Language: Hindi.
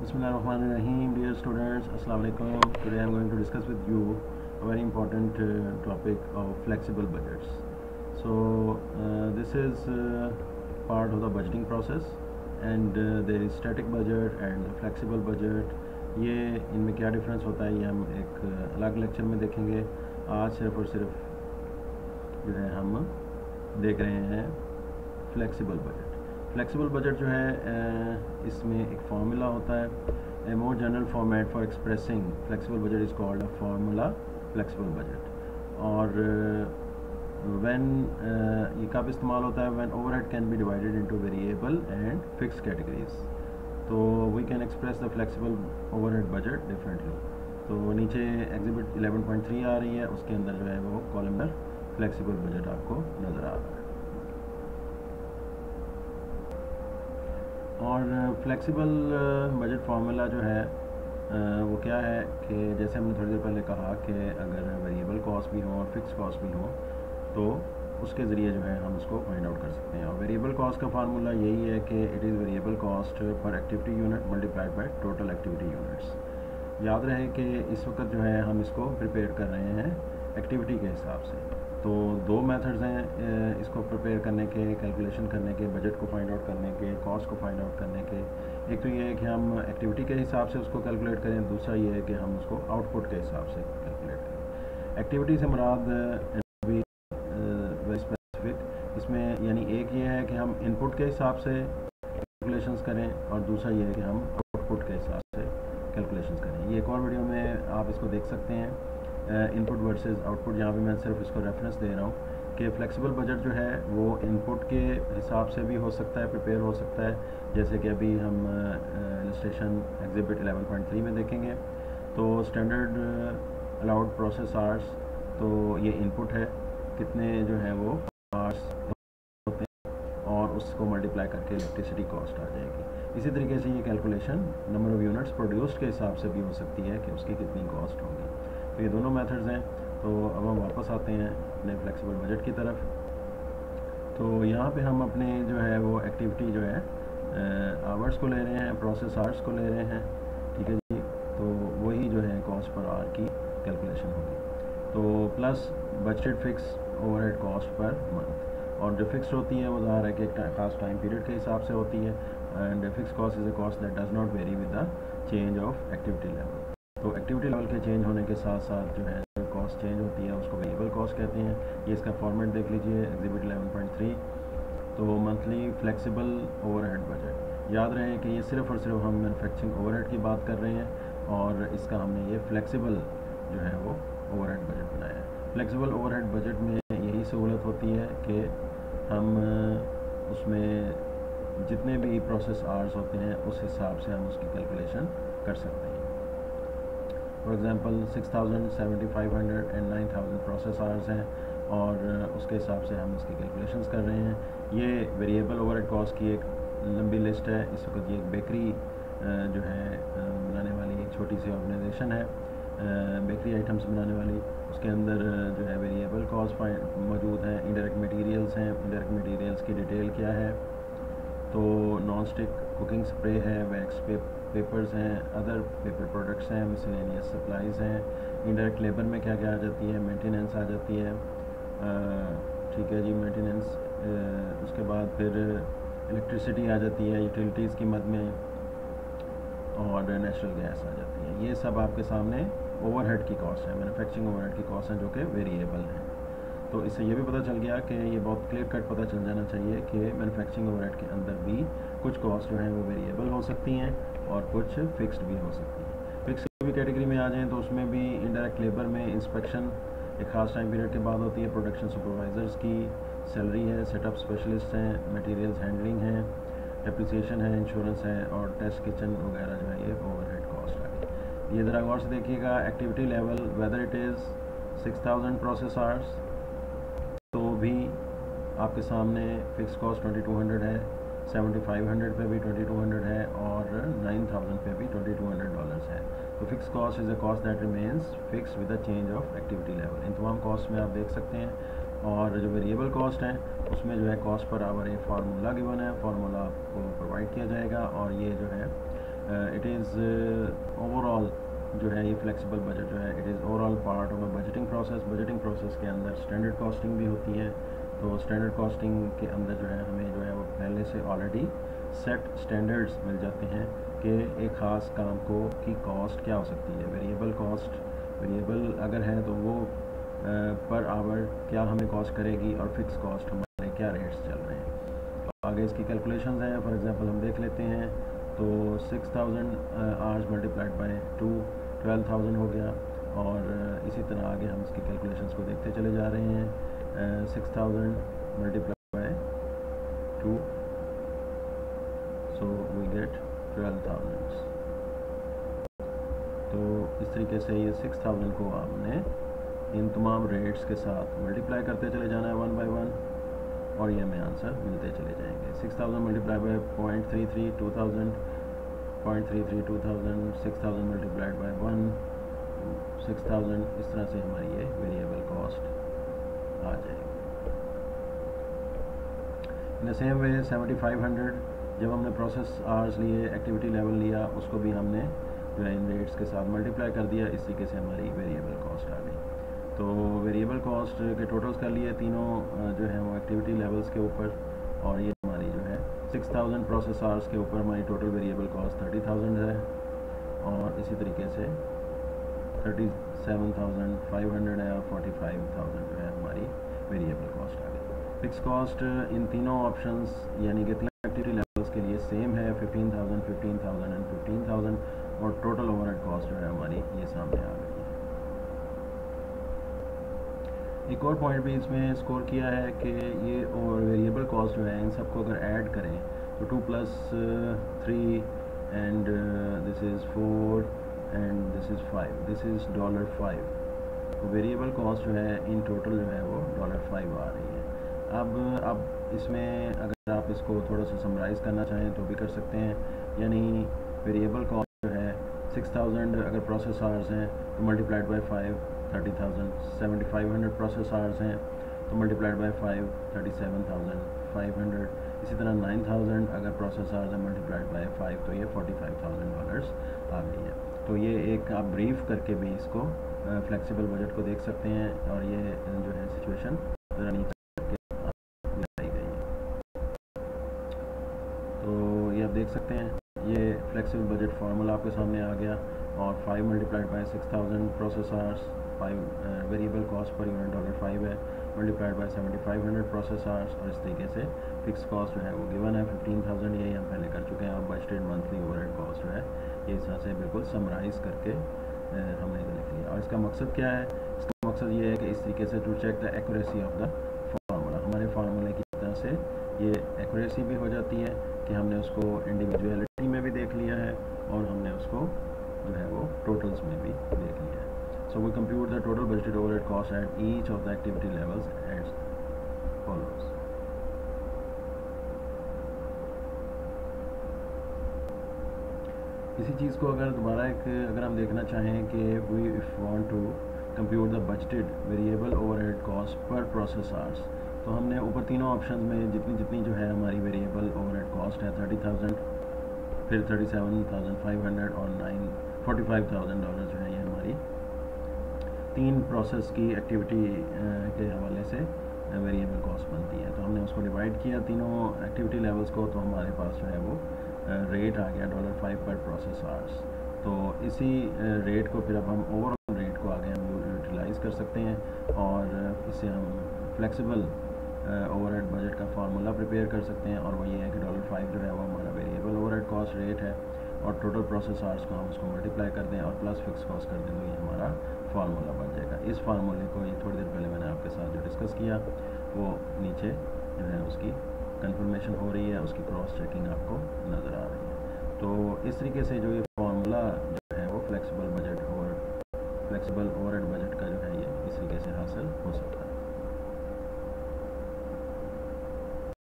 Bismillahirrahmanirrahim. Dear students, Assalamu alaikum. Today I am going to discuss with you a very important topic of flexible budgets. So this is part of the budgeting process, and there is static budget and flexible budget. ये इनमें क्या डिफरेंस होता है ये हम एक अलग लेक्चर में देखेंगे. आज सिर्फ और सिर्फ जो है हम देख रहे हैं फ्लेक्सिबल बजट. फ्लेक्सिबल बजट जो है इसमें एक फार्मूला होता है. A more general format for expressing flexible budget is called a formula flexible budget. और व्हेन ये कब इस्तेमाल होता है? When overhead can be divided into variable and fixed categories. तो we can express the flexible overhead budget differently. तो नीचे एग्जिबिट 11.3 आ रही है, उसके अंदर जो है वो कॉलम पर फ्लेक्सिबल बजट आपको नज़र आ रहा है. और फ्लेक्सिबल बजट फार्मूला जो है वो क्या है कि जैसे हमने थोड़ी देर पहले कहा कि अगर वेरिएबल कॉस्ट भी हो और फिक्स कॉस्ट भी हो तो उसके ज़रिए जो है हम उसको फाइंड आउट कर सकते हैं. और वेरिएबल कॉस्ट का फार्मूला यही है कि it is variable cost per activity unit multiplied by total activity units. याद रहे कि इस वक्त जो है हम इसको प्रिपेयर कर रहे हैं एक्टिविटी के हिसाब से. तो दो मेथड्स हैं इसको प्रिपेयर करने के, कैलकुलेशन करने के, बजट को फाइंड आउट करने के, कॉस्ट को फाइंड आउट करने के. एक तो ये है कि हम एक्टिविटी के हिसाब से उसको कैलकुलेट करें, दूसरा ये है कि हम उसको आउटपुट के हिसाब से कैलकुलेट करें. एक्टिविटी से मुराद वेरी स्पेसिफिक इसमें यानी एक ये है कि हम इनपुट के हिसाब से कैलकुलेशंस करें और दूसरा ये है कि हम आउटपुट के हिसाब से कैलकुलेशंस करें. ये एक और वीडियो में आप इसको देख सकते हैं, इनपुट वर्सेस आउटपुट. यहाँ पे मैं सिर्फ इसको रेफरेंस दे रहा हूँ कि फ्लेक्सिबल बजट जो है वो इनपुट के हिसाब से भी हो सकता है, प्रिपेयर हो सकता है. जैसे कि अभी हम इलस्ट्रेशन एग्जिबिट 11.3 में देखेंगे. तो स्टैंडर्ड अलाउड प्रोसेस आवर्स, तो ये इनपुट है, कितने जो है वो आवर्स होते हैं और उसको मल्टीप्लाई करके इलेक्ट्रिसिटी कॉस्ट आ जाएगी. इसी तरीके से ये calculation number of units produced के हिसाब से भी हो सकती है कि उसकी कितनी कॉस्ट होगी. तो ये दोनों मेथड्स हैं. तो अब हम वापस आते हैं अपने फ्लेक्सिबल बजट की तरफ. तो यहाँ पे हम अपने जो है वो एक्टिविटी जो है आवर्स को ले रहे हैं, प्रोसेस आवर्स को ले रहे हैं. ठीक है जी. तो वही जो है कॉस्ट पर आवर की कैलकुलेशन होगी. तो plus budgeted fix overhead cost per month. और जो फिक्स होती है वो ज़ाहिर है कि एक खास टाइम पीरियड के हिसाब से होती है. And fix cost is a cost that does not very with the change of activity level. तो एक्टिविटी लेवल के चेंज होने के साथ साथ जो है कॉस्ट चेंज होती है उसको वेरिएबल कॉस्ट कहते हैं. ये इसका फॉर्मेट देख लीजिए एग्जिबिट 11.3. तो मंथली फ्लेक्सिबल ओवरहेड बजट. याद रहे कि ये सिर्फ और सिर्फ हम मैन्युफैक्चरिंग ओवरहेड की बात कर रहे हैं और इसका हमने ये फ्लेक्सिबल जो है वो ओवरहेड बजट बनाया है. फ्लेक्सिबल ओवरहेड बजट में यही सहूलत होती है कि हम उसमें जितने भी प्रोसेस आवर्स होते हैं उस हिसाब से हम उसकी कैलकुलेशन कर सकते हैं. For example 6000, 7500 and 9000 process hours हैं और उसके हिसाब से हम इसकी कैलकुलेशंस कर रहे हैं. ये वेरिएबल ओवरहेड कॉस्ट की एक लंबी लिस्ट है. इस वक्त ये एक बेकरी जो है बनाने वाली एक छोटी सी ऑर्गेनाइजेशन है, बेकरी आइटम्स बनाने वाली. उसके अंदर जो है वेरिएबल कॉस्ट मौजूद हैं, इनडायरेक्ट मटेरियल्स हैं. इनडायरेक्ट मटेरियल्स की डिटेल क्या है? तो नॉन स्टिक कुकिंग स्प्रे है, वैक्स पेपर्स हैं, अदर पेपर प्रोडक्ट्स हैं, मिसलेनियस सप्लाइज़ हैं. इनडायरेक्ट लेबर में क्या क्या आ जाती है? मेंटेनेंस आ जाती है. ठीक है जी, मेंटेनेंस. उसके बाद फिर इलेक्ट्रिसिटी आ जाती है यूटिलिटीज़ की मद में, और नेचुरल गैस आ जाती है. ये सब आपके सामने ओवरहेड की कॉस्ट है, मैन्युफैक्चरिंग ओवरहेड की कॉस्ट हैं जो कि वेरिएबल हैं. तो इससे ये भी पता चल गया कि ये बहुत क्लियर कट पता चल जाना चाहिए कि मैन्युफैक्चरिंग ओवरहेड के अंदर भी कुछ कॉस्ट जो हैं वो वेरिएबल हो सकती हैं और कुछ फिक्स्ड भी हो सकती हैं. फिक्स की भी कैटेगरी में आ जाएँ तो उसमें भी इनडायरेक्ट लेबर में इंस्पेक्शन एक ख़ास टाइम पीरियड के बाद होती है, प्रोडक्शन सुपरवाइज़र्स की सैलरी है, सेटअप स्पेशलिस्ट हैं, मटेरियल्स हैंडलिंग है, डेप्रिसिएशन है, इंश्योरेंस है और टेस्ट किचन वगैरह जो है ये ओवरहेड कॉस्ट आ गई. ये ज़रा गौर से देखिएगा. Activity level whether it is 6000 process hours तो भी आपके सामने फिक्स कॉस्ट 2200 है, 7500 पे भी 2200 है और 9000 पे भी $2200 है. तो fix cost is a cost that remains fix with the change of activity level. इन तमाम कॉस्ट में आप देख सकते हैं. और जो वेरिएबल कॉस्ट हैं उसमें जो है कॉस्ट पर आवर एक फार्मूला गिवन है, फार्मूला आपको प्रोवाइड किया जाएगा और ये जो है इट इज़ ओवरऑल जो है ये फ्लेक्सिबल बजट जो है it is overall part of a budgeting process. Budgeting process के अंदर स्टैंडर्ड कॉस्टिंग भी होती है। तो स्टैंडर्ड कॉस्टिंग के अंदर जो है हमें जो है वो पहले से ऑलरेडी सेट स्टैंडर्ड्स मिल जाते हैं कि एक ख़ास काम को की कॉस्ट क्या हो सकती है। वेरिएबल कॉस्ट, वेरिएबल अगर है तो वो पर आवर क्या हमें कॉस्ट करेगी और फिक्स कॉस्ट हमारे क्या रेट्स चल रहे हैं। तो आगे इसकी कैलकुलेशंस हैं। फॉर एग्जांपल हम देख लेते हैं तो 6000 आवर्स मल्टीप्लाइड बाय 2 12,000 हो गया। और इसी तरह आगे हम इसकी कैलकुलेशंस को देखते चले जा रहे हैं। 6000 multiplied by 2 so we get 12,000। तो इस तरीके से ये 6000 को आपने इन तमाम रेट्स के साथ मल्टीप्लाई करते चले जाना है 1 बाय 1 और ये हमें आंसर मिलते चले जाएंगे। 6000 मल्टीप्लाई बाय 0.33 2000, 0.33 2000, 6000 मल्टीप्लाइड बाय 1 6000। इस तरह से हमारी ये वेरिएबल कॉस्ट आ जाएगी। इन द सेम वे 7500 जब हमने प्रोसेस आवर्स लिए, एक्टिविटी लेवल लिया, उसको भी हमने जो है इन रेट्स के साथ मल्टीप्लाई कर दिया। इस तरीके से हमारी वेरिएबल कॉस्ट आ गई। तो वेरिएबल कॉस्ट के टोटल्स कर लिए तीनों जो है वो एक्टिविटी लेवल्स के ऊपर। और ये हमारी जो है 6000 प्रोसेस आवर्स के ऊपर हमारी टोटल वेरिएबल कॉस्ट 30,000 है। और इसी तरीके से 37,500 है और 45,000 जो है हमारी वेरिएबल कॉस्ट आ गई। फिक्स कॉस्ट इन तीनों ऑप्शंस यानी कि तीन एक्टिविटी लेवल्स के लिए सेम है 15,000, 15,000 एंड 15,000। और टोटल ओवरहेड कॉस्ट जो है हमारी ये सामने आ गई है। एक और पॉइंट भी इसमें स्कोर किया है कि ये और वेरिएबल कॉस्ट जो है इन सबको अगर ऐड करें तो 2 + 3 and this is 4 and this is 5, this is $5। तो वेरिएबल कॉस्ट जो है इन टोटल जो है वो $5 आ रही है। अब इसमें अगर आप इसको थोड़ा सा समराइज़ करना चाहें तो भी कर सकते हैं। यानी वेरिएबल कॉस्ट जो है 6000 अगर प्रोसेस आवर्स हैं तो मल्टीप्लाइड बाय 5 30,000, 7500 प्रोसेस आवर्स हैं तो मल्टीप्लाइड बाय 5 37,500। इसी तरह 9000 अगर प्रोसेस आवर्स हैं मल्टीप्लाइड बाय 5 तो ये $45,000 आ गई है। तो ये एक आप ब्रीफ करके भी इसको फ्लेक्सिबल बजट को देख सकते हैं। और ये जो है सिचुएशन ज़रा नीचे करके लाई गई है। तो ये आप देख सकते हैं ये फ्लेक्सिबल बजट फार्मूला आपके सामने आ गया। और 5 multiplied by 6000 process hours, 5 variable cost per unit $5 है, मल्टीप्लाइड बाय 7500 प्रोसेस आवर्स। और इस तरीके से फिक्स कॉस्ट जो है वो गिवन है 15,000। यही हम पहले कर चुके हैं। और बजटेड मंथली ओवरहेड कॉस्ट जो है ये इस तरह से बिल्कुल समराइज़ करके हमने लिख लिया। और इसका मकसद क्या है? इसका मकसद ये है कि इस तरीके से to check the accuracy of the formula. हमारे फार्मूले की तरह से ये एक्यूरेसी भी हो जाती है कि हमने उसको इंडिविजुअलिटी में भी देख लिया है और हमने उसको जो है वो टोटल्स में भी देख लिया है। So we compute the total budgeted overhead cost at each of the activity levels as follows. इसी चीज़ को अगर दोबारा अगर हम देखना चाहें कि we if want to compute the budgeted variable overhead cost per process hours, तो हमने ऊपर तीनों ऑप्शन में जितनी जो है हमारी वेरिएबल ओवरहेड कॉस्ट है 30,000, फिर 37,500 और $45,000 जो है ये हमारी तीन प्रोसेस की एक्टिविटी के हवाले से वेरिएबल कॉस्ट बनती है। तो हमने उसको डिवाइड किया तीनों एक्टिविटी लेवल्स को, तो हमारे पास जो है वो रेट आ गया $5 पर प्रोसेस आवर्स। तो इसी रेट को फिर अब हम ओवरऑल रेट को आगे हम यूटिलाइज़ कर सकते हैं और इससे हम फ्लेक्सिबल ओवरहेड बजट का फार्मूला प्रिपेयर कर सकते हैं। और वो ये है कि $5 जो है वो हमारा वेरिएबल ओवरहेड कॉस्ट रेट है और टोटल प्रोसेस आवर्स को हम उसको मल्टीप्लाई कर दें और प्लस फिक्स कॉस्ट कर दें तो ये हमारा फार्मूला बन जाएगा। इस फार्मूले को ये थोड़ी देर पहले मैंने आपके साथ जो डिस्कस किया वो नीचे जो है उसकी कंफर्मेशन हो रही है, उसकी क्रॉस चेकिंग आपको नज़र आ रही है। तो इस तरीके से जो ये फार्मूला जो है वो फ्लेक्सिबल बजट और फ्लेक्सिबल ओवरहेड बजट का जो है ये इस तरीके से हासिल हो सकता है।